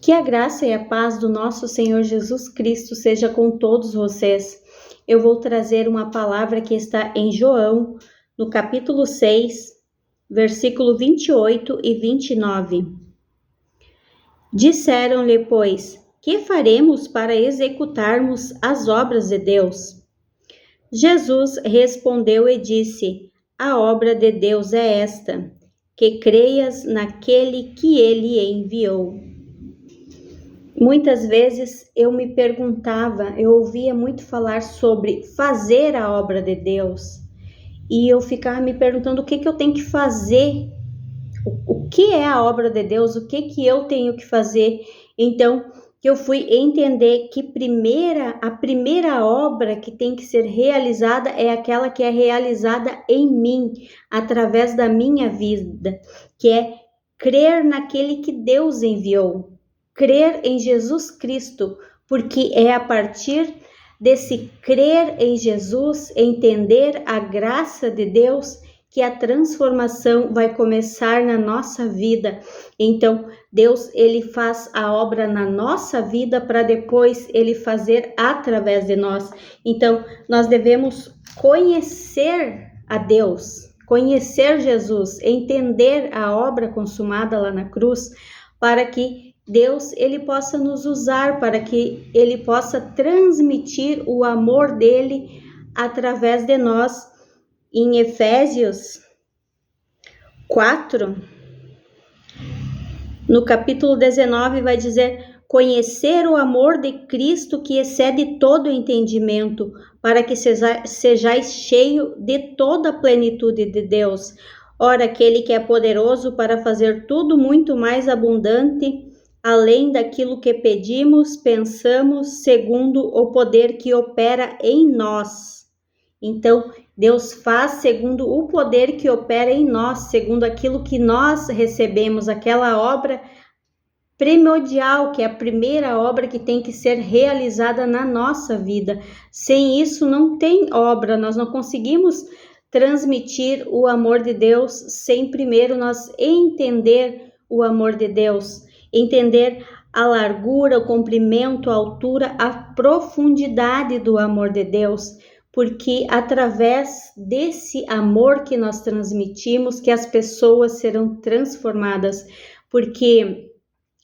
Que a graça e a paz do nosso Senhor Jesus Cristo seja com todos vocês. Eu vou trazer uma palavra que está em João, no capítulo 6, versículo 28 e 29. Disseram-lhe, pois, que faremos para executarmos as obras de Deus? Jesus respondeu e disse, a obra de Deus é esta, que creias naquele que ele enviou. Muitas vezes eu me perguntava, eu ouvia muito falar sobre fazer a obra de Deus, e eu ficava me perguntando o que eu tenho que fazer, o que é a obra de Deus, o que eu tenho que fazer. Então, eu fui entender que a primeira obra que tem que ser realizada é aquela que é realizada em mim, através da minha vida, que é crer naquele que Deus enviou. Crer em Jesus Cristo, porque é a partir desse crer em Jesus, entender a graça de Deus, que a transformação vai começar na nossa vida. Então, Deus, ele faz a obra na nossa vida para depois ele fazer através de nós. Então, nós devemos conhecer a Deus, conhecer Jesus, entender a obra consumada lá na cruz, para que Deus, ele possa nos usar, para que ele possa transmitir o amor dele através de nós. Em Efésios 4, no capítulo 19, vai dizer, conhecer o amor de Cristo que excede todo entendimento, para que sejais cheio de toda a plenitude de Deus. Ora, aquele que é poderoso para fazer tudo muito mais abundante, além daquilo que pedimos, pensamos, segundo o poder que opera em nós. Então, Deus faz segundo o poder que opera em nós, segundo aquilo que nós recebemos, aquela obra primordial, que é a primeira obra que tem que ser realizada na nossa vida. Sem isso, não tem obra, nós não conseguimos transmitir o amor de Deus sem primeiro nós entender o amor de Deus. Entender a largura, o comprimento, a altura, a profundidade do amor de Deus, porque através desse amor que nós transmitimos, que as pessoas serão transformadas, porque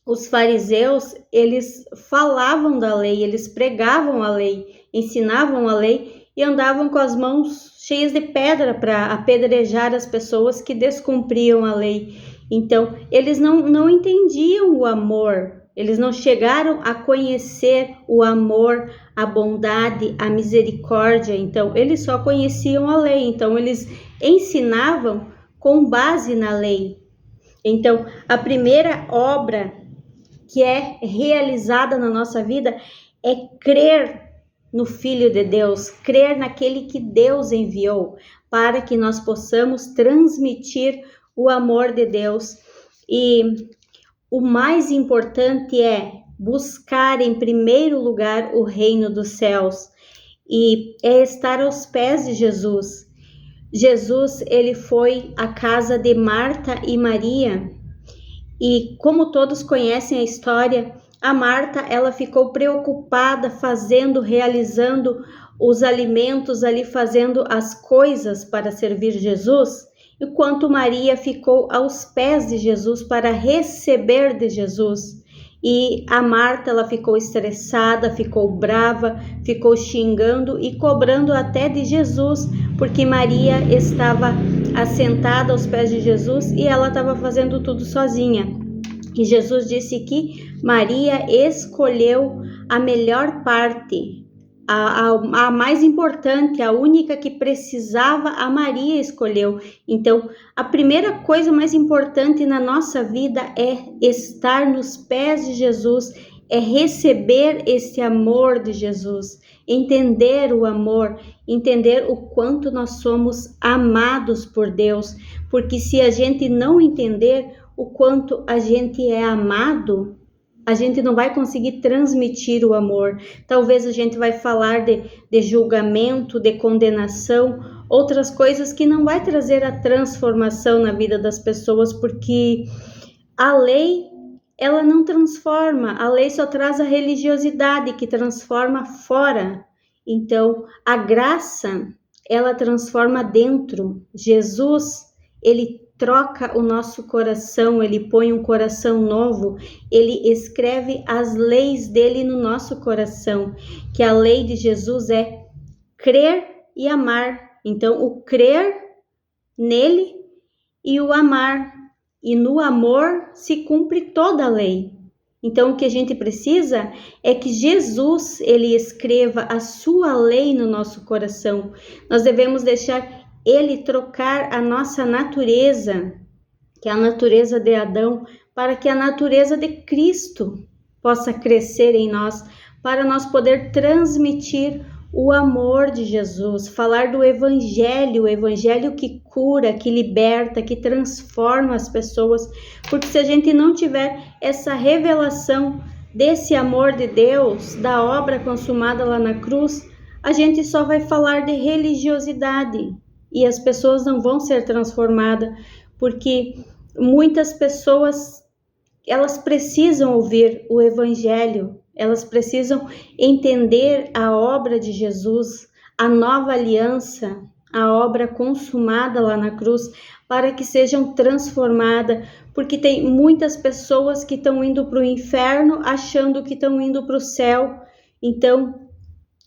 os fariseus, eles falavam da lei, eles pregavam a lei, ensinavam a lei e andavam com as mãos cheias de pedra para apedrejar as pessoas que descumpriam a lei. Então, eles não entendiam o amor, eles não chegaram a conhecer o amor, a bondade, a misericórdia. Então, eles só conheciam a lei, então eles ensinavam com base na lei. Então, a primeira obra que é realizada na nossa vida é crer no Filho de Deus, crer naquele que Deus enviou, para que nós possamos transmitir o amor de Deus. E o mais importante é buscar em primeiro lugar o reino dos céus e é estar aos pés de Jesus. Jesus, ele foi à casa de Marta e Maria e, como todos conhecem a história, a Marta, ela ficou preocupada realizando os alimentos ali, fazendo as coisas para servir Jesus, enquanto Maria ficou aos pés de Jesus para receber de Jesus. E a Marta, ela ficou estressada, ficou brava, ficou xingando e cobrando até de Jesus, porque Maria estava assentada aos pés de Jesus e ela estava fazendo tudo sozinha. E Jesus disse que Maria escolheu a melhor parte, a mais importante, a única que precisava, a Maria escolheu. Então, a primeira coisa mais importante na nossa vida é estar nos pés de Jesus, é receber esse amor de Jesus, entender o amor, entender o quanto nós somos amados por Deus, porque se a gente não entender o quanto a gente é amado, a gente não vai conseguir transmitir o amor. Talvez a gente vai falar de julgamento, de condenação, outras coisas que não vai trazer a transformação na vida das pessoas, porque a lei ela não transforma, a lei só traz a religiosidade que transforma fora. Então, a graça, ela transforma dentro. Jesus, ele troca o nosso coração, ele põe um coração novo, ele escreve as leis dele no nosso coração, que a lei de Jesus é crer e amar. Então, o crer nele e o amar. E no amor se cumpre toda a lei. Então, o que a gente precisa é que Jesus, ele escreva a sua lei no nosso coração. Nós devemos deixar ele trocar a nossa natureza, que é a natureza de Adão, para que a natureza de Cristo possa crescer em nós, para nós poder transmitir o amor de Jesus, falar do Evangelho, o Evangelho que cura, que liberta, que transforma as pessoas, porque se a gente não tiver essa revelação desse amor de Deus, da obra consumada lá na cruz, a gente só vai falar de religiosidade e as pessoas não vão ser transformadas, porque muitas pessoas, elas precisam ouvir o Evangelho, elas precisam entender a obra de Jesus, a nova aliança, a obra consumada lá na cruz, para que sejam transformadas, porque tem muitas pessoas que estão indo para o inferno achando que estão indo para o céu. Então,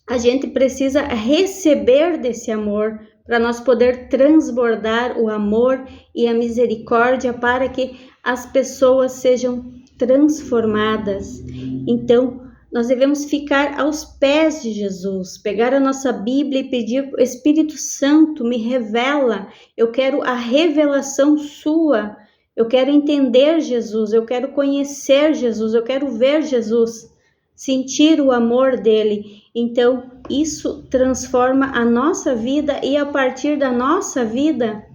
a gente precisa receber desse amor, para nós poder transbordar o amor e a misericórdia para que as pessoas sejam transformadas. Então, nós devemos ficar aos pés de Jesus, pegar a nossa Bíblia e pedir: Espírito Santo, me revela, eu quero a revelação sua, eu quero entender Jesus, eu quero conhecer Jesus, eu quero ver Jesus, sentir o amor dele. Então, isso transforma a nossa vida e a partir da nossa vida,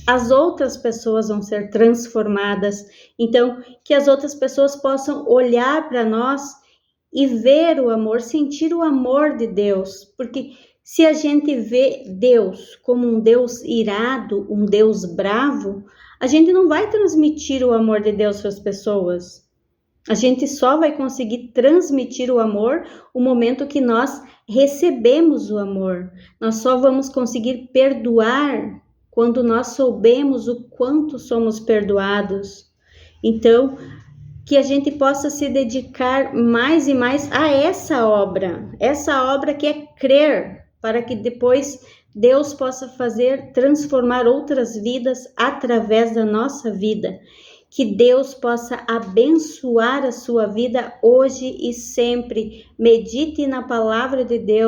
as outras pessoas vão ser transformadas. Então, que as outras pessoas possam olhar para nós e ver o amor, sentir o amor de Deus. Porque se a gente vê Deus como um Deus irado, um Deus bravo, a gente não vai transmitir o amor de Deus para as pessoas. A gente só vai conseguir transmitir o amor no momento que nós recebemos o amor. Nós só vamos conseguir perdoar quando nós soubemos o quanto somos perdoados. Então, que a gente possa se dedicar mais e mais a essa obra que é crer, para que depois Deus possa transformar outras vidas através da nossa vida. Que Deus possa abençoar a sua vida hoje e sempre. Medite na palavra de Deus.